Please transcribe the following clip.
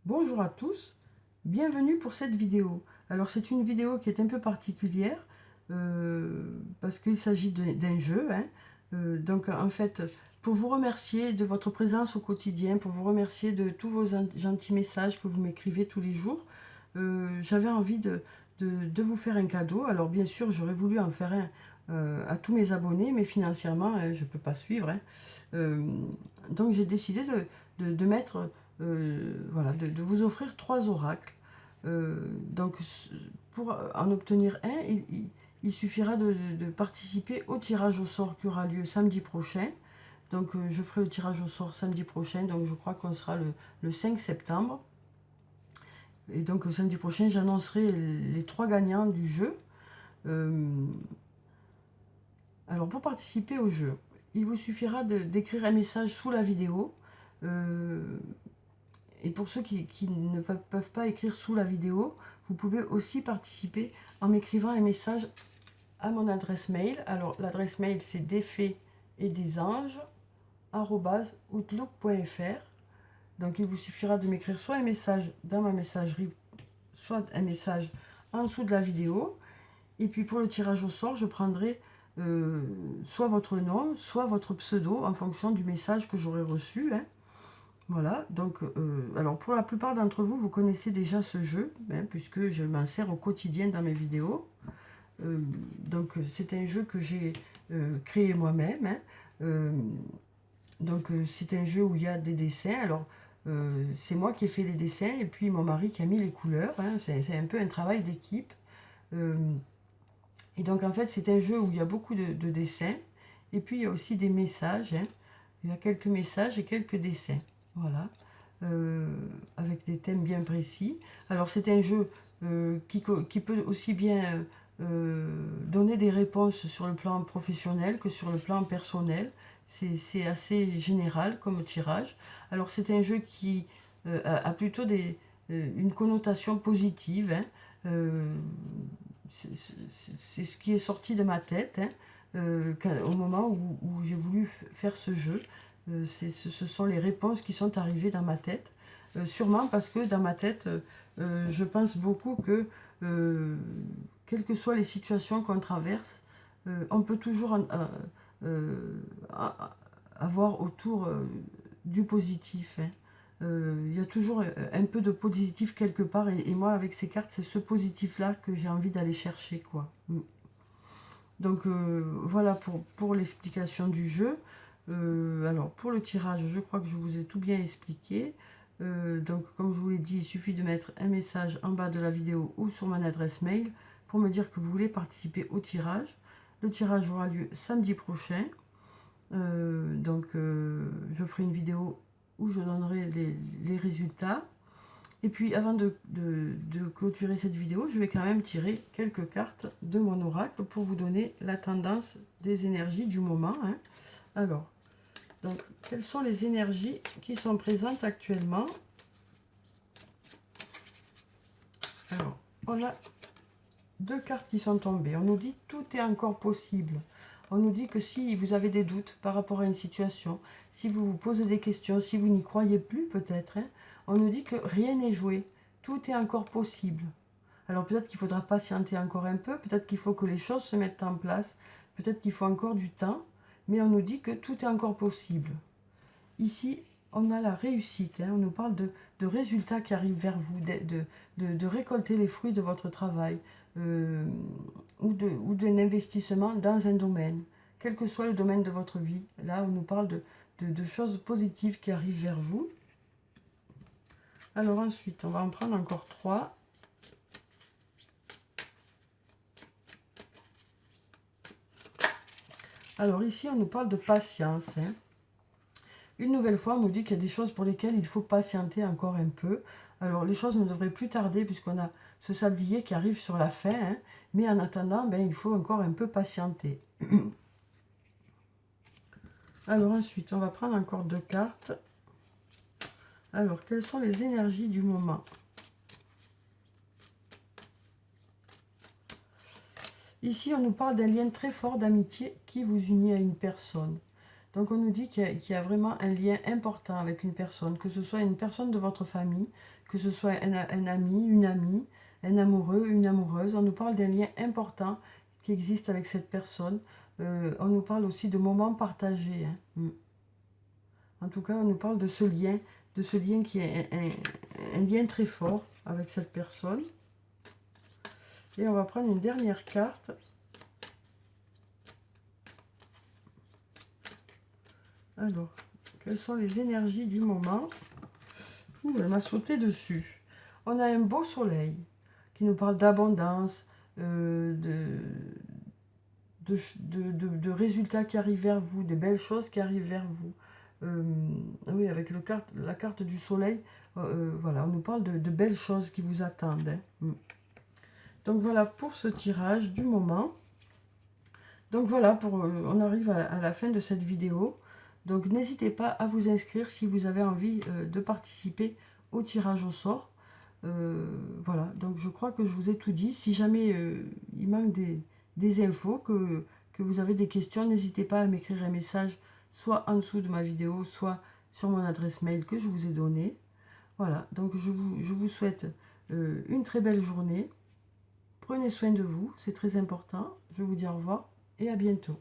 Bonjour à tous, bienvenue pour cette vidéo. Alors c'est une vidéo qui est un peu particulière parce qu'il s'agit d'un jeu. Donc en fait, pour vous remercier de votre présence au quotidien, pour vous remercier de tous vos gentils messages que vous m'écrivez tous les jours, j'avais envie de vous faire un cadeau. Alors bien sûr, j'aurais voulu en faire un à tous mes abonnés, mais financièrement, je ne peux pas suivre. Euh, donc j'ai décidé de mettre voilà, de vous offrir 3 oracles. Donc, pour en obtenir un, il suffira de participer au tirage au sort qui aura lieu samedi prochain. Donc, je ferai le tirage au sort samedi prochain. Donc, je crois qu'on sera le 5 septembre. Et donc, samedi prochain, j'annoncerai les 3 gagnants du jeu. Euh, alors, pour participer au jeu, il vous suffira d'écrire un message sous la vidéo. Euh, Et pour ceux qui ne peuvent pas écrire sous la vidéo, vous pouvez aussi participer en m'écrivant un message à mon adresse mail. Alors l'adresse mail c'est defeetdesanges@outlook.fr. Donc il vous suffira de m'écrire soit un message dans ma messagerie, soit un message en dessous de la vidéo. Et puis pour le tirage au sort, je prendrai soit votre nom, soit votre pseudo en fonction du message que j'aurai reçu. Voilà, donc, alors pour la plupart d'entre vous, vous connaissez déjà ce jeu, puisque je m'en sers au quotidien dans mes vidéos. Euh, donc c'est un jeu que j'ai créé moi-même. C'est un jeu où il y a des dessins. Alors c'est moi qui ai fait les dessins et puis mon mari qui a mis les couleurs. C'est un peu un travail d'équipe. Euh, et donc en fait c'est un jeu où il y a beaucoup de dessins et puis il y a aussi des messages. Il y a quelques messages et quelques dessins. Voilà. euh, Avec des thèmes bien précis. Alors c'est un jeu qui peut aussi bien donner des réponses sur le plan professionnel que sur le plan personnel. C'est assez général comme tirage. Alors c'est un jeu qui a plutôt une connotation positive. C'est ce qui est sorti de ma tête au moment où j'ai voulu faire ce jeu. Ce sont les réponses qui sont arrivées dans ma tête. Sûrement parce que dans ma tête, je pense beaucoup que, euh, quelles que soient les situations qu'on traverse, on peut toujours euh, avoir autour du positif. Il y a toujours un peu de positif quelque part et moi avec ces cartes c'est ce positif là que j'ai envie d'aller chercher quoi. Donc voilà pour l'explication du jeu. Alors pour le tirage, je crois que je vous ai tout bien expliqué. Donc comme je vous l'ai dit, il suffit de mettre un message en bas de la vidéo ou sur mon adresse mail pour me dire que vous voulez participer au tirage. Le tirage aura lieu samedi prochain. Je ferai une vidéo où je donnerai les résultats. Et puis avant de clôturer cette vidéo, je vais quand même tirer quelques cartes de mon oracle pour vous donner la tendance des énergies du moment. Alors, donc, quelles sont les énergies qui sont présentes actuellement? Alors, on a 2 cartes qui sont tombées. On nous dit tout est encore possible. On nous dit que si vous avez des doutes par rapport à une situation, si vous vous posez des questions, si vous n'y croyez plus peut-être, on nous dit que rien n'est joué. Tout est encore possible. Alors peut-être qu'il faudra patienter encore un peu, peut-être qu'il faut que les choses se mettent en place, peut-être qu'il faut encore du temps, mais on nous dit que tout est encore possible. Ici, on a la réussite, on nous parle de résultats qui arrivent vers vous, de récolter les fruits de votre travail euh, ou d'un investissement dans un domaine, quel que soit le domaine de votre vie. Là, on nous parle de choses positives qui arrivent vers vous. Alors ensuite, on va en prendre encore 3. Alors ici, on nous parle de patience. Une nouvelle fois, on nous dit qu'il y a des choses pour lesquelles il faut patienter encore un peu. Alors les choses ne devraient plus tarder puisqu'on a ce sablier qui arrive sur la fin. Mais en attendant, il faut encore un peu patienter. Alors ensuite, on va prendre encore 2 cartes. Alors, quelles sont les énergies du moment? Ici, on nous parle d'un lien très fort d'amitié qui vous unit à une personne. Donc on nous dit qu'il y a vraiment un lien important avec une personne, que ce soit une personne de votre famille, que ce soit un ami, une amie, un amoureux, une amoureuse. On nous parle d'un lien important qui existe avec cette personne. On nous parle aussi de moments partagés, hein. En tout cas, on nous parle de ce lien qui est un lien très fort avec cette personne. Et on va prendre une dernière carte. Alors, quelles sont les énergies du moment? Ouh, elle m'a sauté dessus. On a un beau soleil qui nous parle d'abondance, de résultats qui arrivent vers vous, de belles choses qui arrivent vers vous. Oui, avec la carte du soleil, voilà, on nous parle de belles choses qui vous attendent, hein. Donc voilà pour ce tirage du moment. Donc voilà, on arrive à la fin de cette vidéo. Donc n'hésitez pas à vous inscrire si vous avez envie de participer au tirage au sort. Voilà, donc je crois que je vous ai tout dit. Si jamais il manque des infos, que vous avez des questions, n'hésitez pas à m'écrire un message, soit en dessous de ma vidéo, soit sur mon adresse mail que je vous ai donnée. Voilà, donc je vous souhaite une très belle journée. Prenez soin de vous, c'est très important. Je vous dis au revoir et à bientôt.